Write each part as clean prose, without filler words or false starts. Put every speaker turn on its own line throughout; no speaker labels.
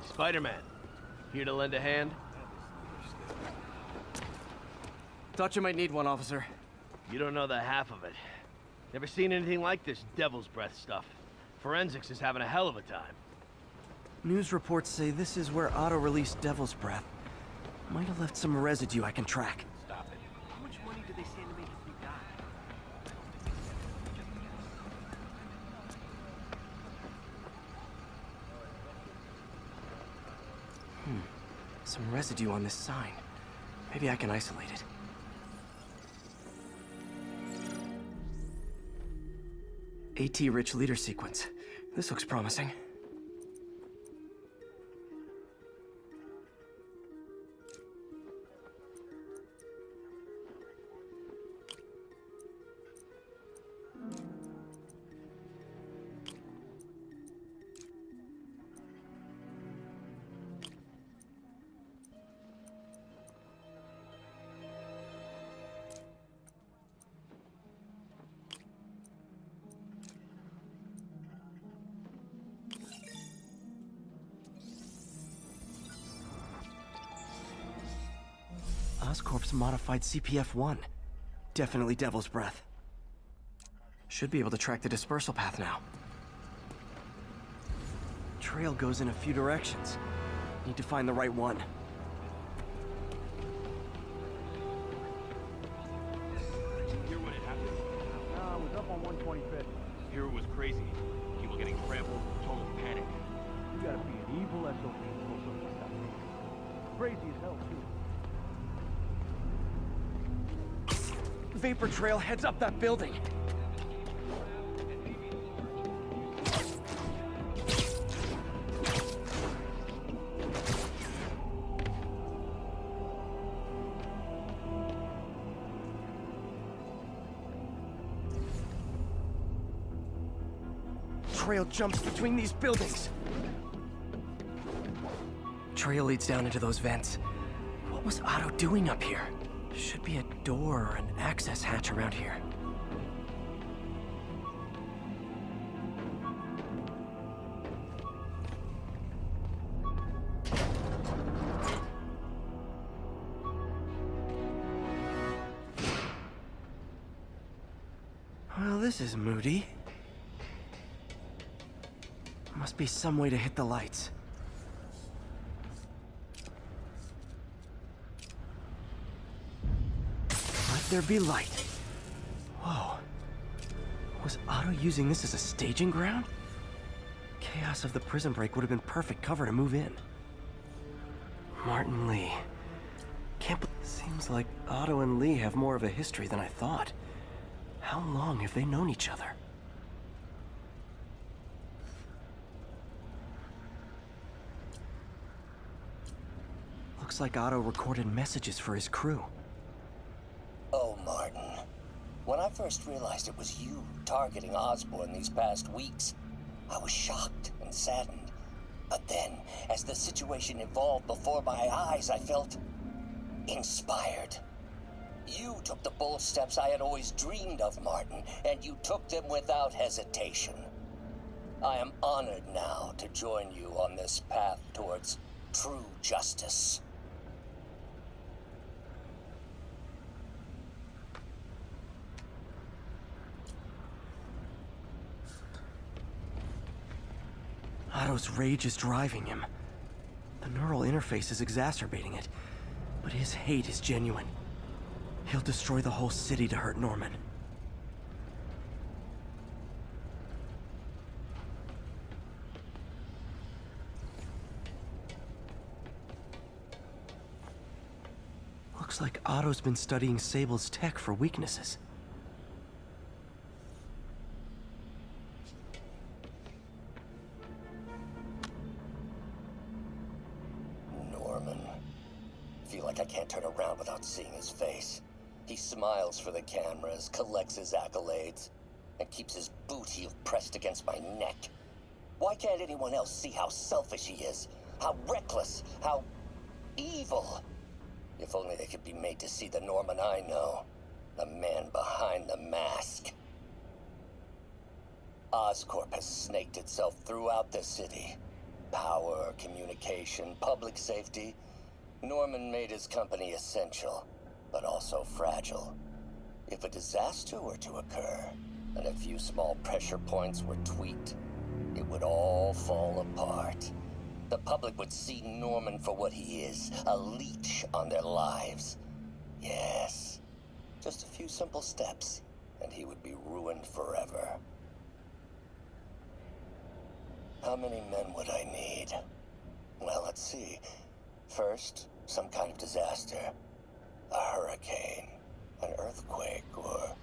Spider-Man. Here to lend a hand?
Thought you might need one, officer.
You don't know the half of it. Never seen anything like this devil's breath stuff. Forensics is having a hell of a time.
News reports say this is where Otto released Devil's Breath. Might have left some residue I can track.
Stop it. How much money do they stand to make if you die?
Some residue on this sign. Maybe I can isolate it. AT-rich leader sequence. This looks promising. Oscorp's modified CPF-1. Definitely Devil's Breath. Should be able to track the dispersal path now. Trail goes in a few directions. Need to find the right one.
Hear what had happened?
I was up on 125th.
Here it was crazy. People getting trampled, total panic.
You gotta be an evil SOB to pull something like that. Crazy as hell, too.
Vapor trail heads up that building. Trail jumps between these buildings. Trail leads down into those vents. What was Otto doing up here? Should be a door or an access hatch around here. Well, this is moody. Must be some way to hit the lights. Let there be light. Whoa. Was Otto using this as a staging ground? Chaos of the prison break would have been perfect cover to move in. Martin Lee. Seems like Otto and Lee have more of a history than I thought. How long have they known each other? Looks like Otto recorded messages for his crew.
Oh, Martin. When I first realized it was you targeting Osborn these past weeks, I was shocked and saddened. But then, as the situation evolved before my eyes, I felt inspired. You took the bold steps I had always dreamed of, Martin, and you took them without hesitation. I am honored now to join you on this path towards true justice.
Otto's rage is driving him. The neural interface is exacerbating it, but his hate is genuine. He'll destroy the whole city to hurt Norman. Looks like Otto's been studying Sable's tech for weaknesses.
Norman. Feel like I can't turn around without seeing his face. He smiles for the cameras, collects his accolades, and keeps his boot heel pressed against my neck. Why can't anyone else see how selfish he is? How reckless? How evil? If only they could be made to see the Norman I know. The man behind the mask. Oscorp has snaked itself throughout the city. power, communication, public safety, Norman made his company essential, but also fragile. If a disaster were to occur, and a few small pressure points were tweaked, it would all fall apart. The public would see Norman for what he is, a leech on their lives. Yes, just a few simple steps, and he would be ruined forever. How many men would I need? Well, let's see. First, some kind of disaster. A hurricane, an earthquake, or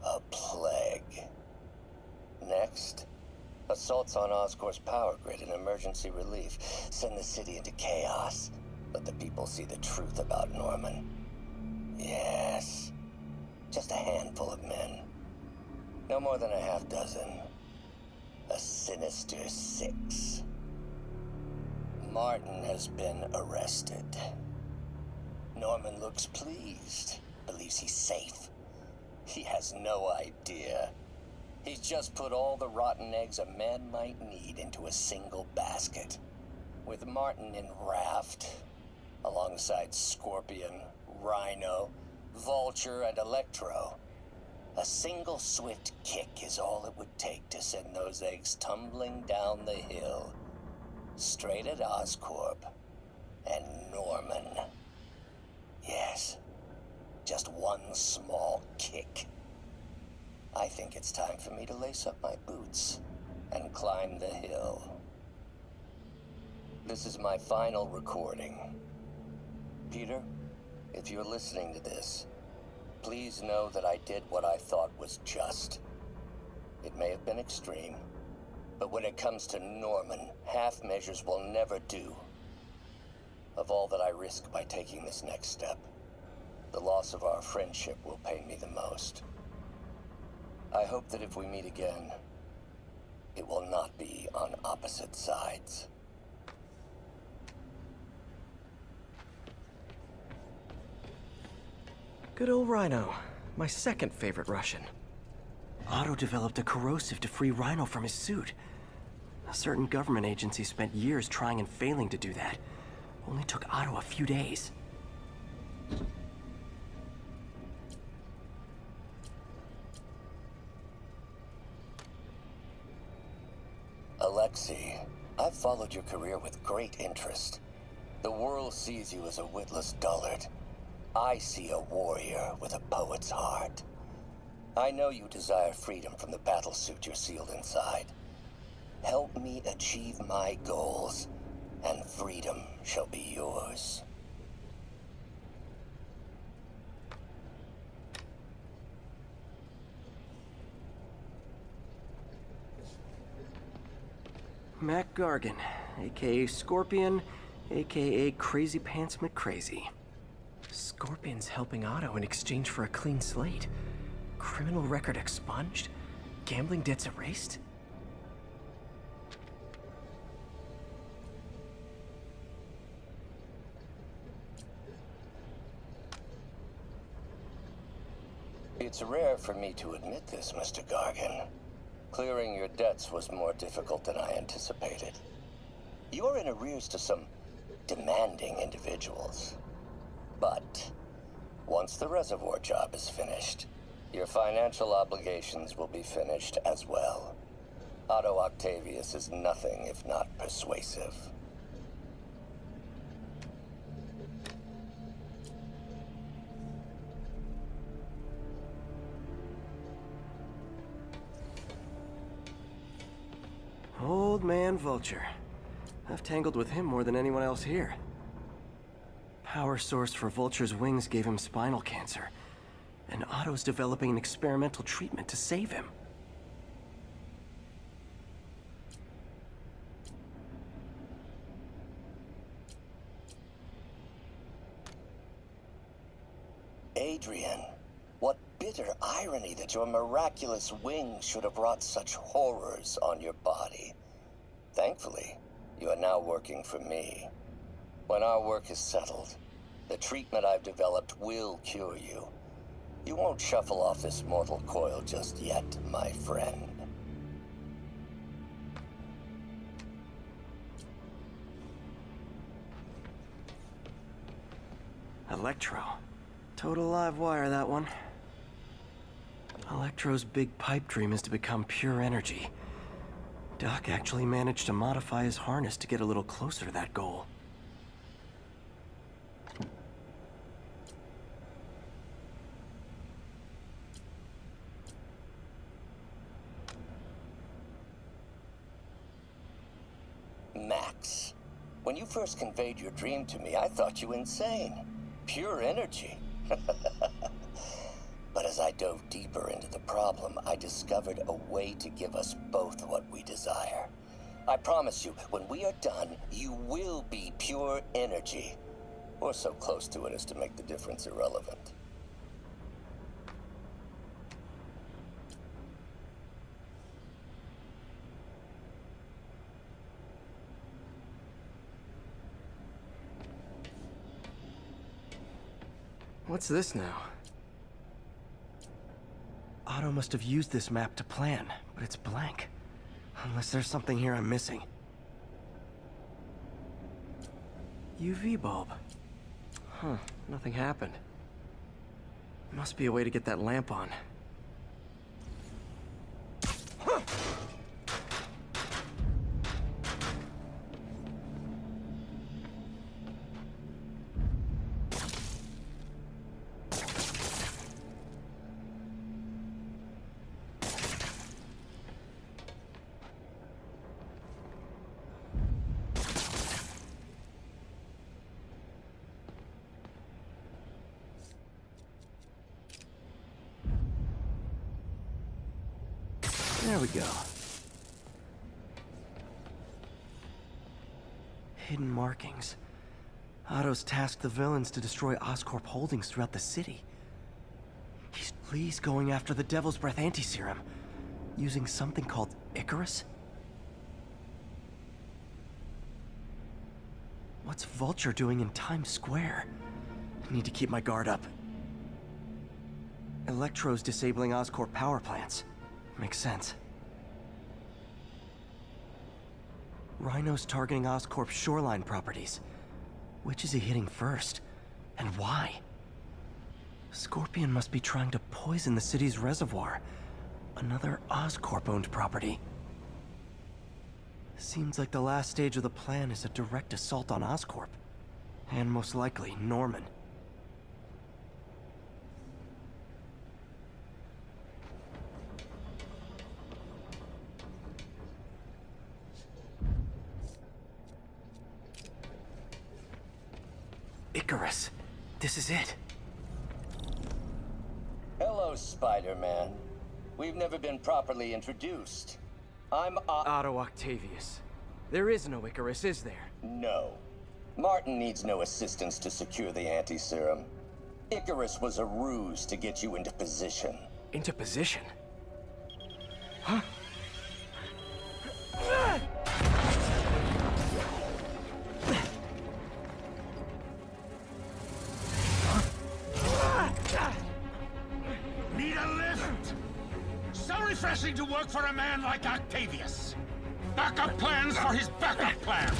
a plague. Next, assaults on Oscorp's power grid and emergency relief. Send the city into chaos. Let the people see the truth about Norman. Yes, just a handful of men. No more than a half dozen. A sinister 6. Martin has been arrested. Norman looks pleased, believes he's safe. He has no idea. He's just put all the rotten eggs a man might need into a single basket. With Martin in raft, alongside Scorpion, Rhino, Vulture, and Electro, a single swift kick is all it would take to send those eggs tumbling down the hill, straight at Oscorp and Norman. Yes, just one small kick. I think it's time for me to lace up my boots and climb the hill. This is my final recording. Peter, if you're listening to this, please know that I did what I thought was just. It may have been extreme, but when it comes to Norman, half measures will never do. Of all that I risk by taking this next step, the loss of our friendship will pain me the most. I hope that if we meet again, it will not be on opposite sides.
Good old Rhino, my second favorite Russian. Otto developed a corrosive to free Rhino from his suit. A certain government agency spent years trying and failing to do that. Only took Otto a few days.
Alexei, I've followed your career with great interest. The world sees you as a witless dullard. I see a warrior with a poet's heart. I know you desire freedom from the battlesuit you're sealed inside. Help me achieve my goals, and freedom shall be yours.
Mac Gargan, aka Scorpion, aka Crazy Pants McCrazy. Scorpion's helping Otto in exchange for a clean slate. Criminal record expunged? Gambling debts erased?
It's rare for me to admit this, Mr. Gargan. Clearing your debts was more difficult than I anticipated. You're in arrears to some demanding individuals. But once the reservoir job is finished, your financial obligations will be finished as well. Otto Octavius is nothing if not persuasive.
Old man Vulture. I've tangled with him more than anyone else here. Power source for Vulture's wings gave him spinal cancer, and Otto's developing an experimental treatment to save him.
Adrian, what bitter irony that your miraculous wings should have wrought such horrors on your body. Thankfully, you are now working for me. When our work is settled, the treatment I've developed will cure you. You won't shuffle off this mortal coil just yet, my friend.
Electro. Total live wire, that one. Electro's big pipe dream is to become pure energy. Doc actually managed to modify his harness to get a little closer to that goal.
Max, when you first conveyed your dream to me, I thought you insane. Pure energy. But as I dove deeper into the problem, I discovered a way to give us both what we desire. I promise you, when we are done, you will be pure energy. Or so close to it as to make the difference irrelevant.
What's this now? Otto must have used this map to plan, but it's blank. Unless there's something here I'm missing. UV bulb. Huh, nothing happened. Must be a way to get that lamp on. There we go. Hidden markings. Otto's tasked the villains to destroy Oscorp holdings throughout the city. He's going after the Devil's Breath anti-serum, using something called Icarus? What's Vulture doing in Times Square? I need to keep my guard up. Electro's disabling Oscorp power plants. Makes sense. Rhino's targeting Oscorp's shoreline properties. Which is he hitting first? And why? Scorpion must be trying to poison the city's reservoir. Another Oscorp-owned property. Seems like the last stage of the plan is a direct assault on Oscorp. And most likely, Norman. Icarus. This is it.
Hello, Spider-Man. We've never been properly introduced. I'm
Otto Octavius. There is no Icarus, is there?
No. Martin needs no assistance to secure the anti-serum. Icarus was a ruse to get you into position.
Into position? Huh?
Need a lift? So refreshing to work for a man like Octavius. Backup plans for his backup plans.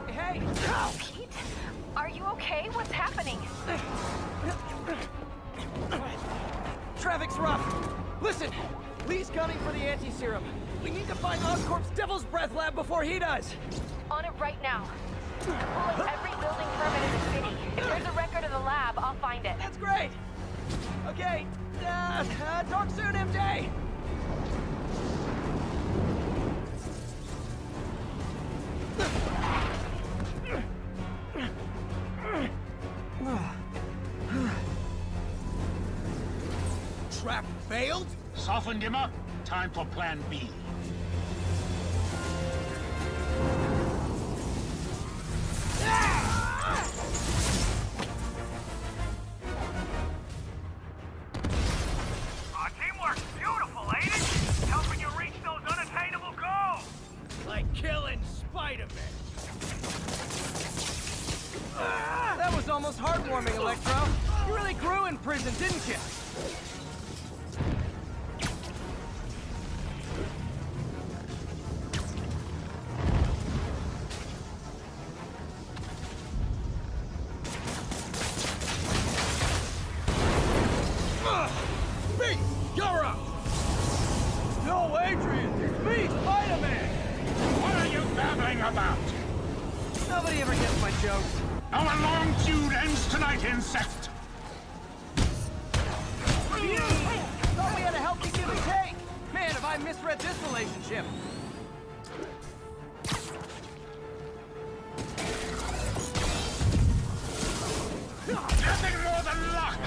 Hey!
Pete? Are you okay? What's happening?
Traffic's rough. Listen, Lee's gunning for the anti-serum. We need to find Oscorp's Devil's Breath lab before he does.
On it right now. Pulling every building permit in the city. If there's a record of the lab, I'll find it.
That's great. Okay, talk soon, MJ.
Trap failed? Softened him up. Time for plan B.
Teamwork's beautiful, ain't it? Helping you reach those unattainable goals.
Like killing Spider-Man.
That was almost heartwarming, Electro. You really grew in prison, didn't you? Nobody ever gets my jokes.
Our long feud ends tonight, insect!
Thought we had a healthy give and take. Man, have I misread this relationship.
Nothing more than luck!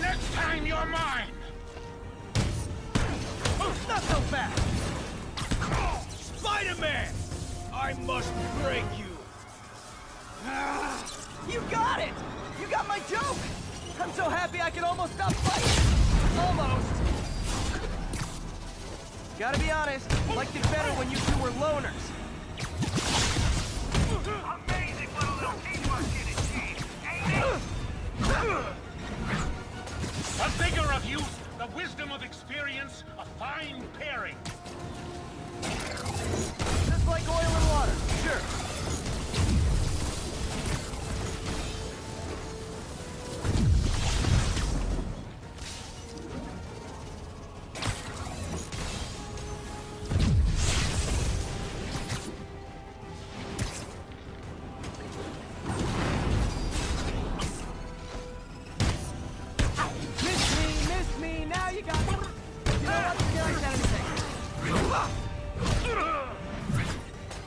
Next time you're mine!
Not so fast.
Spider-Man! I must break you!
You got it! You got my joke! I'm so happy I can almost stop fighting! Almost! Gotta be honest, liked it better when you two were loners.
Amazing what a little teamwork can achieve, ain't it?
The vigor of youth, the wisdom of experience, a fine pairing.
Just like oil and water, sure. Miss me, now you got me. You know what? Forget I said anything.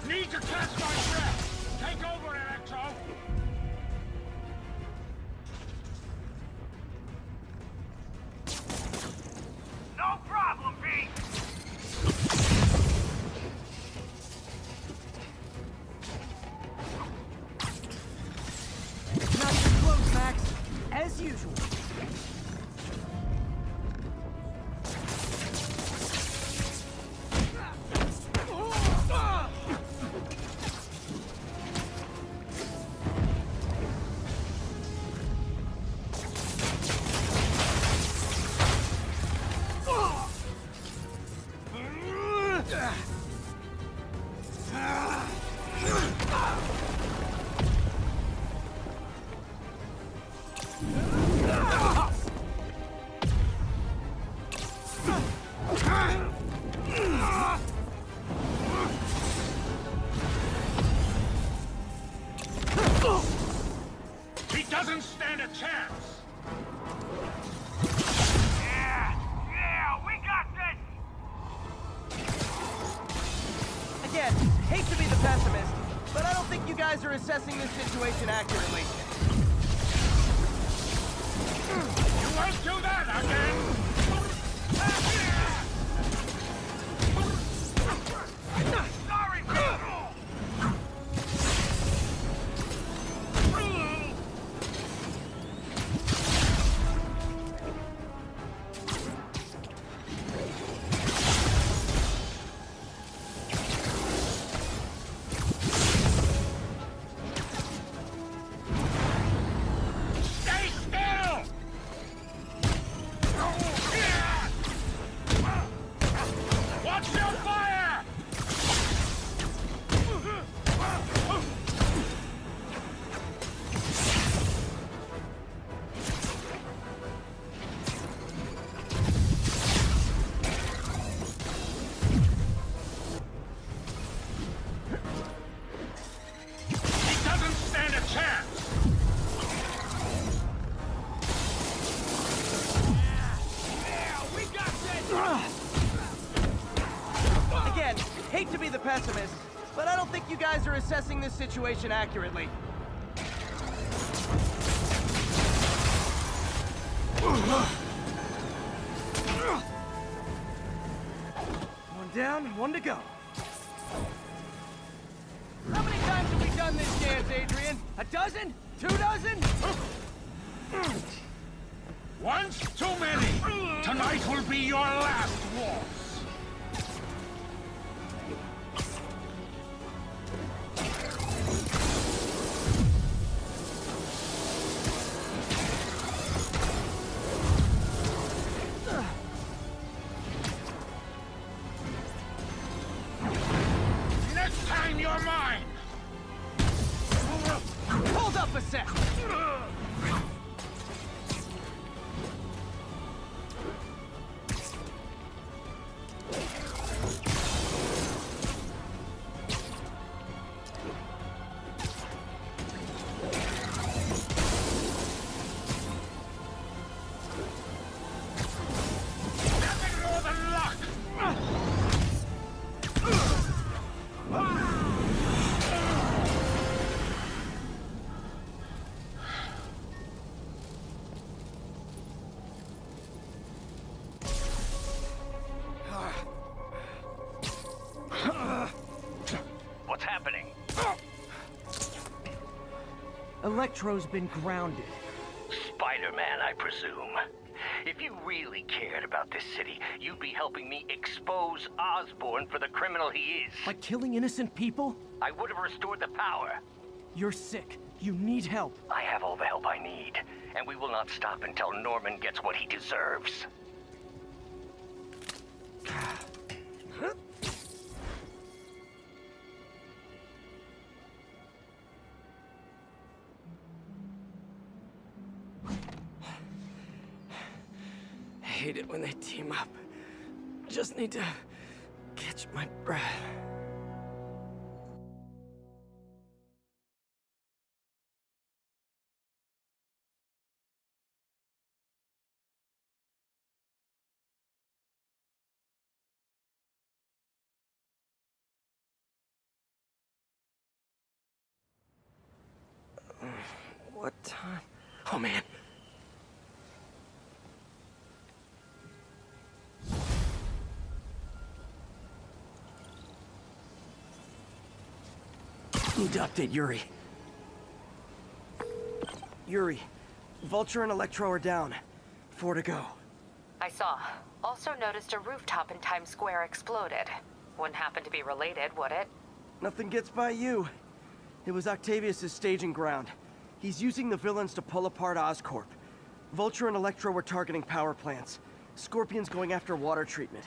Need to catch my breath. Take over, Electro.
No problem, Pete.
Not too close, Max. As usual.
He doesn't stand a chance.
Yeah, we got this.
Again, hate to be the pessimist, but I don't think you guys are assessing this situation accurately.
You won't do that again.
Sorry, Pete.
Stay still. Watch your fire. He doesn't stand a chance.
Again, hate to be the pessimist, but I don't think you guys are assessing this situation accurately. One down, one to go. How many times have we done this dance, Adrian? A dozen? 2 dozen?
Once too many. Tonight will be your last waltz. Next time you're mine.
Hold up a sec.
Electro's been grounded.
Spider-Man, I presume. If you really cared about this city, you'd be helping me expose Osborn for the criminal he is.
By killing innocent people?
I would have restored the power.
You're sick. You need help.
I have all the help I need, and we will not stop until Norman gets what he deserves.
I hate it when they team up. Just need to catch my breath. What time? Oh man. Need to update Yuri. Yuri, Vulture and Electro are down. 4 to go.
I saw. Also noticed a rooftop in Times Square exploded. Wouldn't happen to be related, would it?
Nothing gets by you. It was Octavius' staging ground. He's using the villains to pull apart Oscorp. Vulture and Electro were targeting power plants. Scorpion's going after water treatment.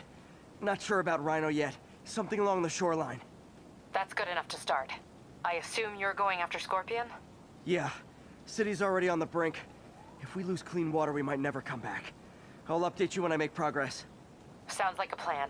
Not sure about Rhino yet. Something along the shoreline.
That's good enough to start. I assume you're going after Scorpion?
Yeah. City's already on the brink. If we lose clean water, we might never come back. I'll update you when I make progress.
Sounds like a plan.